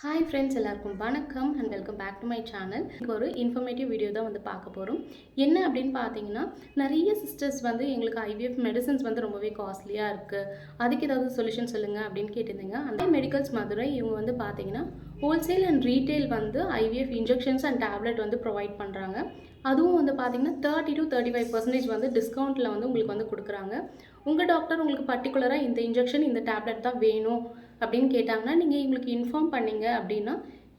Hi friends, எல்லாருக்கும் வணக்கம் and welcome back to my channel. இங்கே ஒரு இன்ஃபர்மேட்டிவ் வீடியோ தான் பார்க்க போகிறோம். என்ன அப்படின்னு பார்த்தீங்கன்னா, நிறைய சிஸ்டர்ஸ் எங்களுக்கு ஐவிஎஃப் மெடிசன்ஸ் ரொம்பவே காஸ்ட்லியாக இருக்குது, அதுக்கு ஏதாவது சொல்யூஷன் சொல்லுங்கள் அப்படின்னு கேட்டிருந்தீங்க. அந்த மெடிக்கல்ஸ் மதுரை இவங்க பார்த்தீங்கன்னா wholesale and retail IVF injections and tablet provide பண்ணுறாங்க. அதுவும் பார்த்தீங்கன்னா 30 to 35% டிஸ்கவுண்ட்டில் உங்களுக்கு கொடுக்குறாங்க. உங்கள் டாக்டர் உங்களுக்கு பர்டிகுலராக இந்த இன்ஜெக்ஷன் இந்த டேப்லெட் தான் வேணும் அப்படின்னு கேட்டாங்கன்னா, நீங்கள் இவங்களுக்கு இன்ஃபார்ம் பண்ணீங்க அப்படின்னா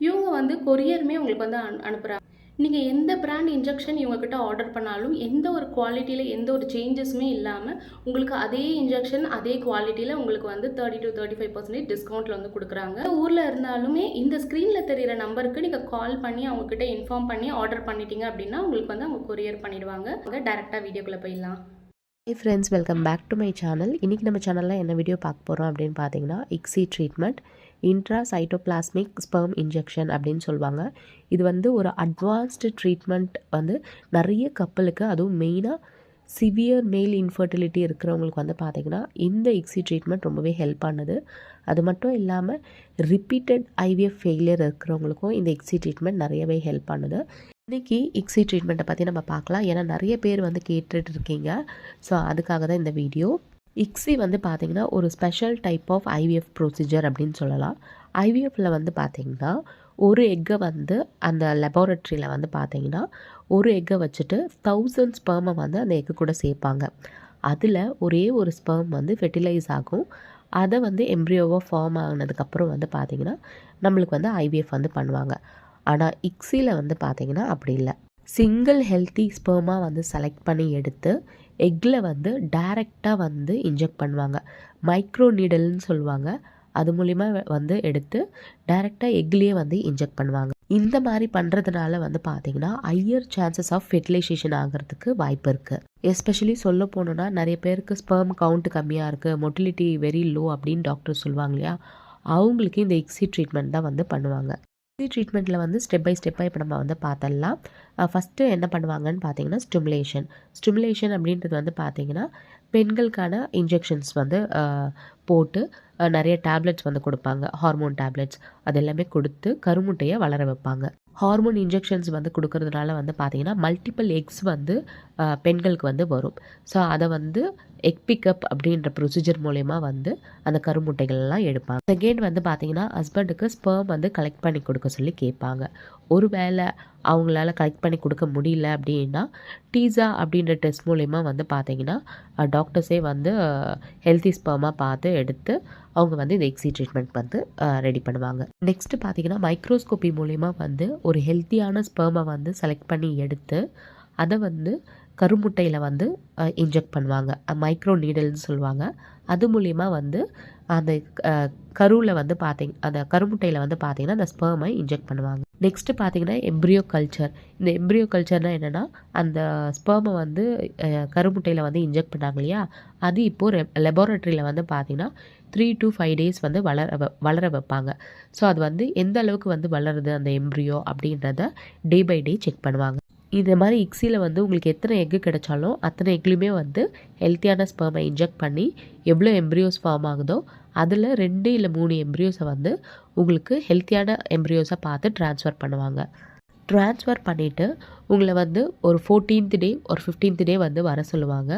இவங்க கொரியருமே உங்களுக்கு அனுப்புகிறாங்க. நீங்கள் எந்த பிராண்ட் இன்ஜெக்ஷன் இவங்கக்கிட்ட ஆர்டர் பண்ணாலும் எந்த ஒரு குவாலிட்டியில் எந்த ஒரு சேஞ்சஸுமே இல்லாமல் உங்களுக்கு அதே இன்ஜெக்ஷன் அதே குவாலிட்டியில் உங்களுக்கு 30 to 35% டிஸ்கவுண்ட்டில் கொடுக்குறாங்க. ஊரில் இருந்தாலுமே இந்த ஸ்க்ரீனில் தெரிகிற நம்பருக்கு நீங்கள் கால் பண்ணி அவங்கக்கிட்ட இன்ஃபார்ம் பண்ணி ஆர்டர் பண்ணிட்டீங்க அப்படின்னா உங்களுக்கு அவங்க கொரியர் பண்ணிடுவாங்க. டேரெக்டாக வீடியோக்குள்ளே போயிடலாம். Hi friends, welcome back to my channel. இன்றைக்கி நம்ம சேனலில் என்ன வீடியோ பார்க்க போகிறோம் அப்படின்னு பார்த்தீங்கன்னா, ICSI treatment intracytoplasmic sperm injection அப்படின்னு சொல்லுவாங்க. இது ஒரு அட்வான்ஸ்டு ட்ரீட்மெண்ட் நிறைய கப்பலுக்கு, அதுவும் மெயினாக சிவியர் மேல் இன்ஃபர்டிலிட்டி இருக்கிறவங்களுக்கு பார்த்தீங்கன்னா இந்த இக்ஸி ட்ரீட்மெண்ட் ரொம்பவே ஹெல்ப் ஆனது. அது மட்டும் இல்லாமல் ரிப்பீட்டட் ஐவிஎஃப் ஃபெயிலியர் இருக்கிறவங்களுக்கும் இந்த இக்ஸி ட்ரீட்மெண்ட் நிறையவே ஹெல்ப் ஆனது. இன்றைக்கி இக்ஸி ட்ரீட்மெண்ட்டை பற்றி நம்ம பார்க்கலாம். ஏன்னா நிறைய பேர் கேட்டுட்டு இருக்கீங்க. ஸோ அதுக்காக தான் இந்த வீடியோ. இக்ஸி பார்த்திங்கன்னா ஒரு special type of IVF procedure அப்படின்னு சொல்லலாம். ஐவிஎஃப்பில் பார்த்திங்கன்னா ஒரு எக்கை அந்த லெபார்ட்ரியில் பார்த்திங்கன்னா ஒரு எக்கை வச்சுட்டு 1000 ஸ்பெர்மை அந்த எக்கு கூட சேர்ப்பாங்க. அதில் ஒரே ஒரு ஸ்பெர்ம் ஃபெர்டிலைஸ் ஆகும். அதை எம்ப்ரியோவாக ஃபார்ம் ஆகினதுக்கப்புறம் பார்த்திங்கன்னா நம்மளுக்கு ஐவிஎஃப் பண்ணுவாங்க. ஆனால் இக்ஸியில் பார்த்தீங்கன்னா அப்படி இல்லை. சிங்கிள் ஹெல்த்தி ஸ்பெர்மாக செலக்ட் பண்ணி எடுத்து எக்கில் டைரெக்டாக இன்ஜெக்ட் பண்ணுவாங்க. மைக்ரோ நீடல்னு சொல்லுவாங்க. அது மூலிமா எடுத்து டைரெக்டாக எக்லேயே இன்ஜெக்ட் பண்ணுவாங்க. இந்த மாதிரி பண்ணுறதுனால பார்த்தீங்கன்னா ஹையர் சான்சஸ் ஆஃப் ஃபெர்டிலைசேஷன் ஆகிறதுக்கு வாய்ப்பு இருக்குது. எஸ்பெஷலி சொல்ல போனோன்னா நிறைய பேருக்கு ஸ்பெர்ம் கவுண்ட் கம்மியாக இருக்குது, மொட்டிலிட்டி வெரி லோ அப்படின்னு டாக்டர் சொல்லுவாங்க இல்லையா, அவங்களுக்கு இந்த இக்ஸி ட்ரீட்மெண்ட் தான் பண்ணுவாங்க. ட்ரீட்மெண்ட்டில் ஸ்டெப் பை ஸ்டெப்பாக இப்போ நம்ம பார்த்தரலாம். ஃபஸ்ட்டு என்ன பண்ணுவாங்கன்னு பார்த்தீங்கன்னா ஸ்டிமுலேஷன் அப்படின்றது பார்த்தீங்கன்னா பெண்களுக்கான இன்ஜெக்ஷன்ஸ் போட்டு நிறைய டேப்லெட்ஸ் கொடுப்பாங்க. ஹார்மோன் டேப்லெட்ஸ் அது எல்லாமே கொடுத்து கருமுட்டையை வளர வைப்பாங்க. ஹார்மோன் இன்ஜெக்ஷன்ஸ் கொடுக்கறதுனால பார்த்தீங்கன்னா மல்டிபிள் எக்ஸ் பெண்களுக்கு வரும். ஸோ அதை எக் பிக்கப் அப்படின்ற ப்ரொசீஜர் மூலயமா அந்த கருமுட்டைகள்லாம் எடுப்பாங்க. செகண்ட் பார்த்தீங்கன்னா ஹஸ்பண்டுக்கு ஸ்பெர்ம் கலெக்ட் பண்ணி கொடுக்க சொல்லி கேட்பாங்க. ஒரு வேளை அவங்களால கலெக்ட் பண்ணி கொடுக்க முடியல அப்படின்னா டீசா அப்படின்ற டெஸ்ட் மூலயமா பார்த்தீங்கன்னா டாக்டர்ஸே ஹெல்த்தி ஸ்பெர்மாக பார்த்து எடுத்து அவங்க இந்த எக்ஸி ட்ரீட்மெண்ட் ரெடி பண்ணுவாங்க. நெக்ஸ்ட் பார்த்தீங்கன்னா மைக்ரோஸ்கோப்பி மூலயமா ஒரு ஹெல்த்தியான ஸ்பெர்மை செலக்ட் பண்ணி எடுத்து அதை கருமுட்டையில் இன்ஜெக்ட் பண்ணுவாங்க. மைக்ரோ நீடல்னு சொல்லுவாங்க. அது மூலிமா அந்த கருவில் அந்த கருமுட்டையில் பார்த்தீங்கன்னா அந்த ஸ்பெர்மை இன்ஜெக்ட் பண்ணுவாங்க. நெக்ஸ்ட்டு பார்த்தீங்கன்னா எம்ப்ரியோ கல்ச்சர். இந்த எம்ப்ரியோ கல்ச்சர்னால் என்னென்னா அந்த ஸ்பெர்மை கருமுட்டையில் இன்ஜெக்ட் பண்ணாங்க இல்லையா, அது இப்போது லெபார்ட்ரியில் பார்த்தீங்கன்னா 3 to 5 days வளர வைப்பாங்க. ஸோ அது எந்த அளவுக்கு வளருது அந்த எம்ப்ரியோ அப்படின்றத டே பை டே செக் பண்ணுவாங்க. இந்த மாதிரி இக்ஸியில் உங்களுக்கு எத்தனை எக்கு கிடைச்சாலும் அத்தனை எக்லையுமே ஹெல்த்தியான ஸ்பெர்மை இன்ஜெக்ட் பண்ணி எவ்வளோ எம்ப்ரியோஸ் ஃபார்ம் ஆகுதோ அதில் 2 இல்லை 3 எம்ப்ரியோஸை உங்களுக்கு ஹெல்த்தியான எம்ப்ரியோஸை பார்த்து ட்ரான்ஸ்ஃபர் பண்ணுவாங்க. ட்ரான்ஸ்ஃபர் பண்ணிவிட்டு உங்களை ஒரு 14th day ஒரு 15th day வர சொல்லுவாங்க.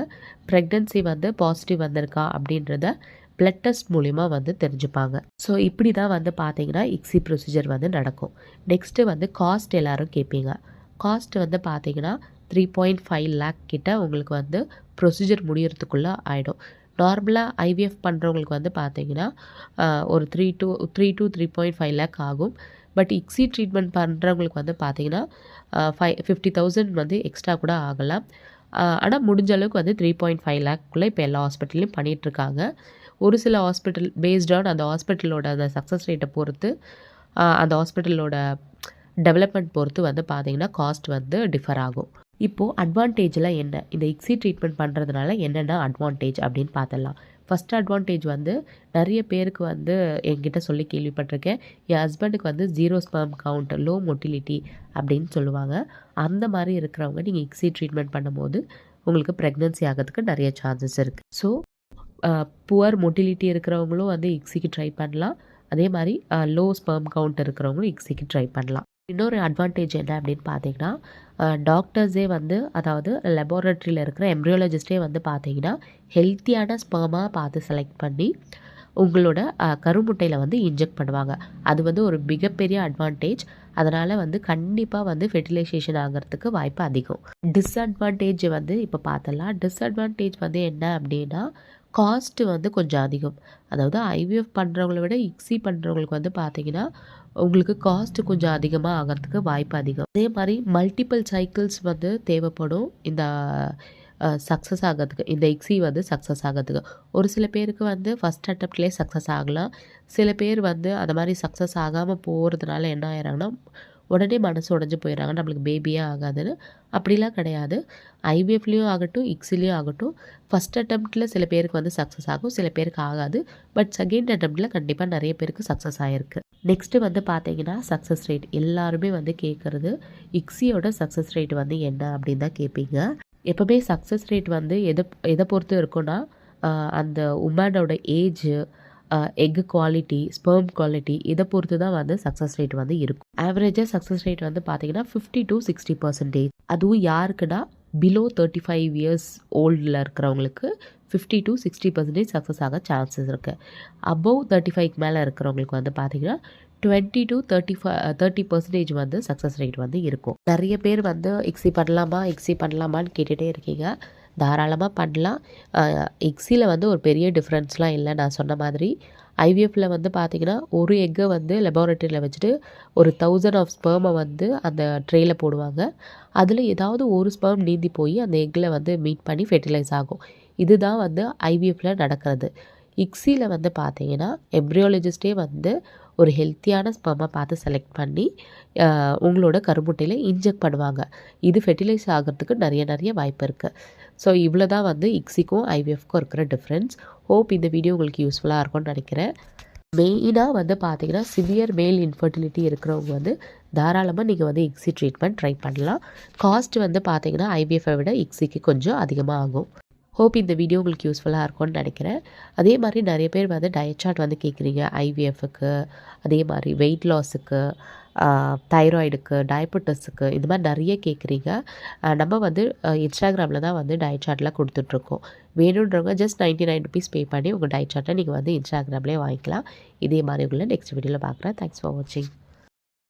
ப்ரெக்னன்சி பாசிட்டிவ் வந்திருக்கா அப்படின்றத பிளட் டெஸ்ட் மூலிமா தெரிஞ்சுப்பாங்க. ஸோ இப்படி தான் பார்த்தீங்கன்னா இக்ஸி ப்ரொசீஜர் நடக்கும். நெக்ஸ்ட்டு காஸ்ட் எல்லோரும் கேட்பீங்க. காஸ்ட் பார்த்தீங்கன்னா 3.5 lakh கிட்ட உங்களுக்கு ப்ரொசீஜர் முடியறதுக்குள்ளே ஆகிடும். நார்மலாக ஐவிஎஃப் பண்ணுறவங்களுக்கு பார்த்தீங்கன்னா ஒரு 3 to 3.5 lakh ஆகும். பட் இக்ஸி ட்ரீட்மெண்ட் பண்ணுறவங்களுக்கு பார்த்தீங்கன்னா 50,000 எக்ஸ்ட்ரா கூட ஆகலாம். ஆனால் முடிஞ்ச அளவுக்கு 3.5 lakhக்குள்ளே இப்போ எல்லா ஹாஸ்பிட்டல்லையும் பண்ணிகிட்ருக்காங்க. ஒரு சில ஹாஸ்பிட்டல் பேஸ்ட் ஆன் அந்த ஹாஸ்பிட்டலோட அந்த சக்ஸஸ் ரேட்டை பொறுத்து அந்த ஹாஸ்பிட்டலோட டெவலப்மெண்ட் பொறுத்து பார்த்தீங்கன்னா காஸ்ட் டிஃபர் ஆகும். இப்போது அட்வான்டேஜ்லாம் என்ன, இந்த இக்ஸி ட்ரீட்மெண்ட் பண்ணுறதுனால என்னென்ன அட்வான்டேஜ் அப்படின்னு பார்த்துடலாம். ஃபஸ்ட் அட்வான்டேஜ் நிறைய பேருக்கு என்கிட்ட சொல்லி கேள்விப்பட்டிருக்கேன். என் ஹஸ்பண்டுக்கு 0 ஸ்பெர்ம் கவுண்ட், லோ மொட்டிலிட்டி அப்படின்னு சொல்லுவாங்க. அந்த மாதிரி இருக்கிறவங்க நீங்கள் இக்ஸி ட்ரீட்மெண்ட் பண்ணும்போது உங்களுக்கு ப்ரெக்னன்சி ஆகிறதுக்கு நிறைய சான்சஸ் இருக்குது. ஸோ புவர் மொட்டிலிட்டி இருக்கிறவங்களும் இக்ஸிக்கு ட்ரை பண்ணலாம். அதே மாதிரி லோ ஸ்பெர்ம் கவுண்ட் இருக்கிறவங்களும் இக்ஸிக்கு ட்ரை பண்ணலாம். இன்னொரு அட்வான்டேஜ் என்ன அப்படின்னு பார்த்தீங்கன்னா, டாக்டர்ஸே வந்து அதாவது லெபார்ட்டரியில் இருக்கிற எம்ப்ரியாலஜிஸ்ட்டே வந்து பார்த்தீங்கன்னா ஹெல்த்தியான ஸ்பெர்மாக பார்த்து செலக்ட் பண்ணி உங்களோட கருமுட்டையில் வந்து இன்ஜெக்ட் பண்ணுவாங்க. அது வந்து ஒரு மிகப்பெரிய அட்வான்டேஜ். அதனால் வந்து கண்டிப்பாக வந்து ஃபெர்டிலைசேஷன் ஆகிறதுக்கு வாய்ப்பு அதிகம். டிஸ்அட்வான்டேஜ் வந்து இப்போ பார்த்தலாம். டிஸ்அட்வான்டேஜ் வந்து என்ன அப்படின்னா, காஸ்ட்டு வந்து கொஞ்சம் அதிகம். அதாவது ஐவிஎஃப் பண்ணுறவங்கள விட இக்ஸி பண்ணுறவங்களுக்கு வந்து பார்த்தீங்கன்னா உங்களுக்கு காஸ்ட்டு கொஞ்சம் அதிகமாக ஆகிறதுக்கு வாய்ப்பு அதிகம். அதே மாதிரி மல்டிபிள் சைக்கிள்ஸ் வந்து தேவைப்படும் இந்த சக்ஸஸ் ஆகிறதுக்கு. இந்த இக்ஸி வந்து சக்ஸஸ் ஆகிறதுக்கு ஒரு சில பேருக்கு வந்து ஃபஸ்ட் அட்டெம்ப்ட்லேயே சக்ஸஸ் ஆகலாம். சில பேர் வந்து அந்த மாதிரி சக்ஸஸ் ஆகாமல் போகிறதுனால என்ன ஆயிடுறாங்கன்னா உடனே மனசு உடஞ்சி போயிடுறாங்க, நம்மளுக்கு பேபியே ஆகாதுன்னு. அப்படிலாம் கிடையாது. ஐவிஎஃப்லேயும் ஆகட்டும் இக்ஸிலையும் ஆகட்டும் ஃபஸ்ட் அட்டெம்ப்டில் சில பேருக்கு வந்து சக்ஸஸ் ஆகும், சில பேருக்கு ஆகாது. பட் செகண்ட் அட்டெம்ப்டில் கண்டிப்பாக நிறைய பேருக்கு சக்ஸஸ் ஆகிருக்கு. நெக்ஸ்ட்டு வந்து பார்த்தீங்கன்னா சக்ஸஸ் ரேட். எல்லாருமே வந்து கேட்குறது இக்ஸியோட சக்ஸஸ் ரேட் வந்து என்ன அப்படின்னு தான் கேட்பீங்க. எப்போவுமே சக்ஸஸ் ரேட் வந்து எதை பொறுத்து இருக்குன்னா அந்த உமனோட age, egg quality, sperm quality இதை பொறுத்து தான் வந்து சக்ஸஸ் ரேட் வந்து இருக்கும். ஆவரேஜாக சக்ஸஸ் ரேட் வந்து பார்த்தீங்கன்னா 50 to 60%. அதுவும் யாருக்குன்னா பிலோ 35 இயர்ஸ் ஓல்டில் இருக்கிறவங்களுக்கு 50 to 60% சக்ஸஸ் ஆக சான்சஸ் இருக்குது. அபவ் 35க்கு மேலே இருக்கிறவங்களுக்கு வந்து பார்த்தீங்கன்னா 20 to 30% வந்து சக்ஸஸ் ரேட் வந்து இருக்கும். நிறைய பேர் வந்து இக்ஸி பண்ணலாமான்னு கேட்டுகிட்டே இருக்கீங்க. தாராளமாக பண்ணலாம். இக்ஸியில் வந்து ஒரு பெரிய டிஃப்ரென்ஸ்லாம் இல்லை. நான் சொன்ன மாதிரி ஐவிஎஃப்பில் வந்து பார்த்திங்கன்னா ஒரு எக்கை வந்து லெபார்ட்டரியில் வச்சுட்டு ஒரு 1000 ஆஃப் ஸ்பெர்மை வந்து அந்த ட்ரேயில் போடுவாங்க. அதில் ஏதாவது ஒரு ஸ்பெர்ம் நீந்தி போய் அந்த எக்கில் வந்து மீட் பண்ணி ஃபெர்டிலைஸ் ஆகும். இதுதான் வந்து ஐவிஎஃப்பில் நடக்கிறது. இக்ஸியில் வந்து பார்த்தீங்கன்னா எம்ப்ரியாலஜிஸ்ட்டே வந்து ஒரு ஹெல்த்தியான ஸ்பெர்மை பார்த்து செலக்ட் பண்ணி உங்களோட கருமுட்டையில் இன்ஜெக்ட் பண்ணுவாங்க. இது ஃபெர்டிலைஸ் ஆகிறதுக்கு நிறைய வாய்ப்பு இருக்குது. ஸோ இவ்வளோ தான் வந்து இக்ஸிக்கும் ஐவிஎஃப்க்கும் இருக்கிற டிஃப்ரென்ஸ். ஹோப் இந்த வீடியோ உங்களுக்கு யூஸ்ஃபுல்லாக இருக்கும்னு நினைக்கிறேன். மெயினாக வந்து பார்த்தீங்கன்னா சிவியர் மேல் இன்ஃபர்டிலிட்டி இருக்கிறவங்க வந்து தாராளமாக நீங்கள் வந்து இக்ஸி ட்ரீட்மெண்ட் ட்ரை பண்ணலாம். காஸ்ட் வந்து பார்த்தீங்கன்னா ஐவிஎஃப்பை விட இக்ஸிக்கு கொஞ்சம் அதிகமாக ஆகும். ஹோப் இந்த வீடியோ உங்களுக்கு யூஸ்ஃபுல்லாக இருக்கும்னு நினைக்கிறேன். அதே மாதிரி நிறைய பேர் வந்து டயட் சார்ட் வந்து கேட்குறீங்க ஐவிஎஃப்க்கு, அதே மாதிரி வெயிட் லாஸுக்கு, தைராய்டுக்கு, டயபெட்டிஸுக்கு, இது மாதிரி நிறைய கேட்குறீங்க. நம்ம வந்து இன்ஸ்டாகிராமில் தான் வந்து டயட் சார்ட்லாம் கொடுத்துட்ருக்கோம். வேணுன்றவங்க ஜஸ்ட் 99 ருபீஸ் பே பண்ணி உங்கள் டயட் சார்ட்டை நீங்கள் வந்து இன்ஸ்டாகிராம்லேயே வாங்கிக்கலாம். இதே மாதிரி உங்களை நெக்ஸ்ட் வீடியோவில் பார்க்குறேன். தேங்க்ஸ் ஃபார் வாட்சிங்.